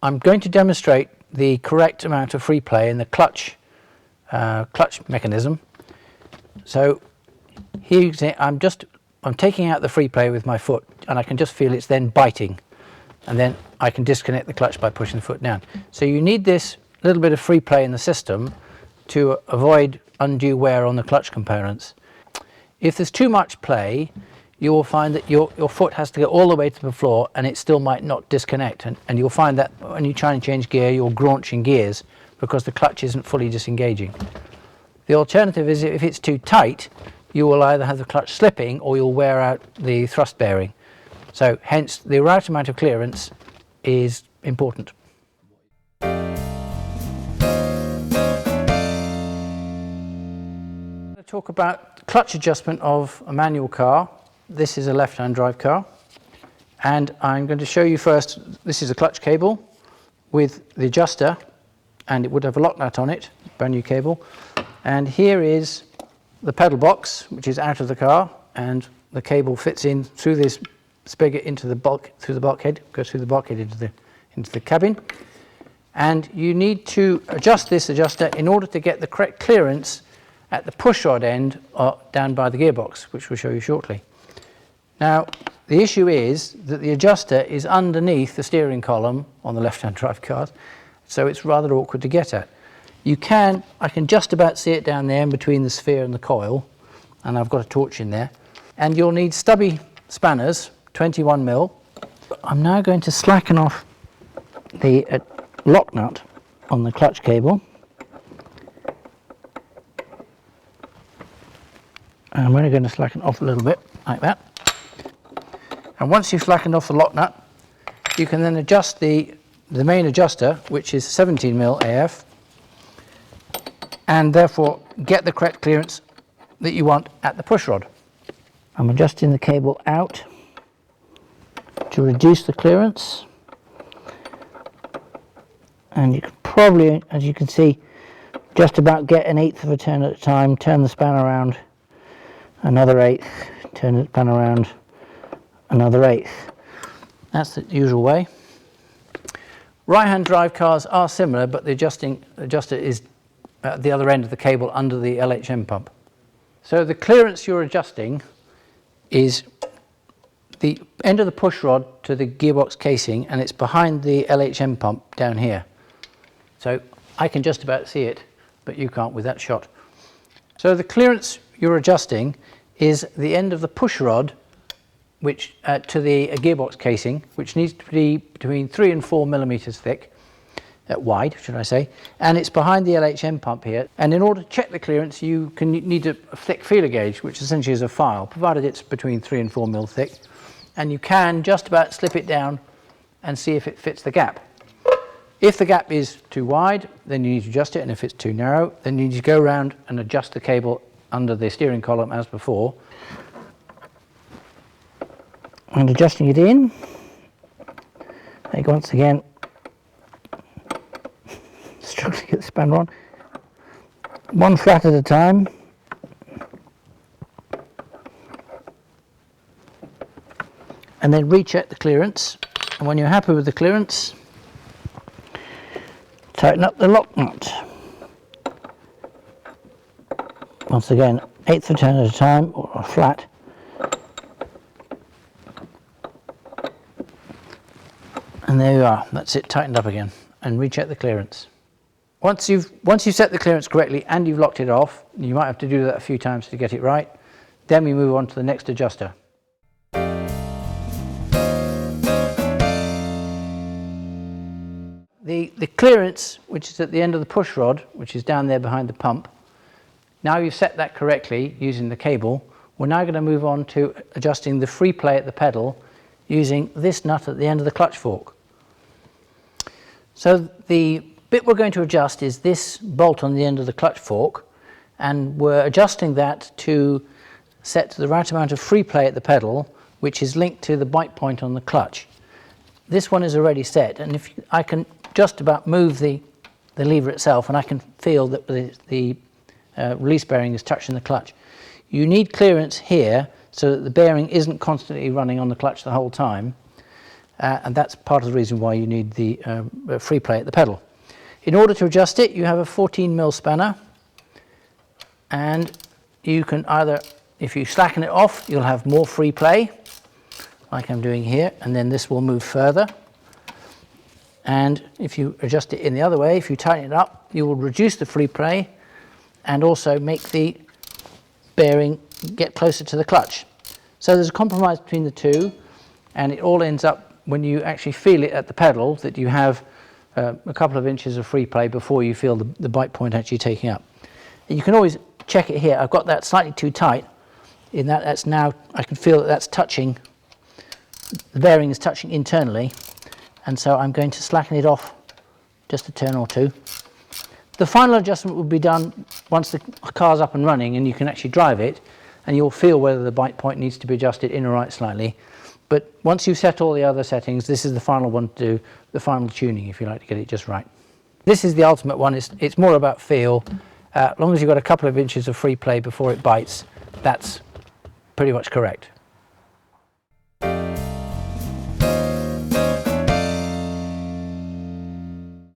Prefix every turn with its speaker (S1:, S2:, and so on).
S1: I'm going to demonstrate the correct amount of free play in the clutch mechanism. So here you can see I'm taking out the free play with my foot, and I can just feel it's then biting, and then I can disconnect the clutch by pushing the foot down. So you need this little bit of free play in the system to avoid undue wear on the clutch components. If there's too much play, you will find that your foot has to go all the way to the floor and it still might not disconnect, and you'll find that when you try and change gear you're graunching gears because the clutch isn't fully disengaging. The alternative is if it's too tight, you will either have the clutch slipping or you'll wear out the thrust bearing. So hence the right amount of clearance is important. Talk about clutch adjustment of a manual car. This is a left-hand drive car, and I'm going to show you first. This is a clutch cable with the adjuster, and it would have a lock nut on it, brand new cable. And here is the pedal box, which is out of the car, and the cable fits in through this spigot into the bulkhead, goes through the bulkhead into the cabin. And you need to adjust this adjuster in order to get the correct clearance at the pushrod end down by the gearbox, which we'll show you shortly. Now, the issue is that the adjuster is underneath the steering column on the left-hand drive cars, so it's rather awkward to get at. I can just about see it down there in between the sphere and the coil, and I've got a torch in there. And you'll need stubby spanners, 21mm. I'm now going to slacken off the lock nut on the clutch cable. And I'm only going to slacken off a little bit, like that. And once you've slackened off the lock nut, you can then adjust the main adjuster, which is 17mm AF, and therefore get the correct clearance that you want at the pushrod. I'm adjusting the cable out to reduce the clearance. And you can probably, as you can see, just about get 1/8 of a turn at a time, turn the span around another 1/8, turn the span around another 1/8. That's the usual way. Right-hand drive cars are similar, but the adjuster is at the other end of the cable under the LHM pump. So the clearance you're adjusting is the end of the push rod to the gearbox casing, and it's behind the LHM pump down here. So I can just about see it, but you can't with that shot. So the clearance you're adjusting is the end of the push rod which to the gearbox casing, which needs to be between 3 and 4mm thick, wide should I say, and it's behind the LHM pump here. And in order to check the clearance you need a thick feeler gauge, which essentially is a file, provided it's between 3 and 4mm thick, and you can just about slip it down and see if it fits the gap. If the gap is too wide, then you need to adjust it, and if it's too narrow, then you need to go around and adjust the cable under the steering column as before. And adjusting it in, like once again, struggling to get the spanner on, one flat at a time, and then recheck the clearance, and when you're happy with the clearance, tighten up the lock nut. Once again, 1/8 of a turn at a time, or a flat. And there you are, that's it tightened up again, and recheck the clearance. Once you've set the clearance correctly and you've locked it off, you might have to do that a few times to get it right, then we move on to the next adjuster. The clearance, which is at the end of the push rod, which is down there behind the pump, now you've set that correctly using the cable, we're now going to move on to adjusting the free play at the pedal using this nut at the end of the clutch fork. So the bit we're going to adjust is this bolt on the end of the clutch fork, and we're adjusting that to set to the right amount of free play at the pedal, which is linked to the bite point on the clutch. This one is already set, and if I can just about move the lever itself, and I can feel that the release bearing is touching the clutch. You need clearance here so that the bearing isn't constantly running on the clutch the whole time. and that's part of the reason why you need the free play at the pedal. In order to adjust it, you have a 14mm spanner, and you can either, if you slacken it off, you'll have more free play, like I'm doing here, and then this will move further. And if you adjust it in the other way, if you tighten it up, you will reduce the free play and also make the bearing get closer to the clutch. So there's a compromise between the two, and it all ends up, when you actually feel it at the pedal, that you have a couple of inches of free play before you feel the bite point actually taking up. And you can always check it here. I've got that slightly too tight, in that that's now, I can feel that that's touching, the bearing is touching internally, and so I'm going to slacken it off just a turn or two. The final adjustment will be done once the car's up and running and you can actually drive it, and you'll feel whether the bite point needs to be adjusted in or right slightly. But once you've set all the other settings, this is the final one to do, the final tuning, if you like, to get it just right. This is the ultimate one. It's more about feel. As long as you've got a couple of inches of free play before it bites, that's pretty much correct.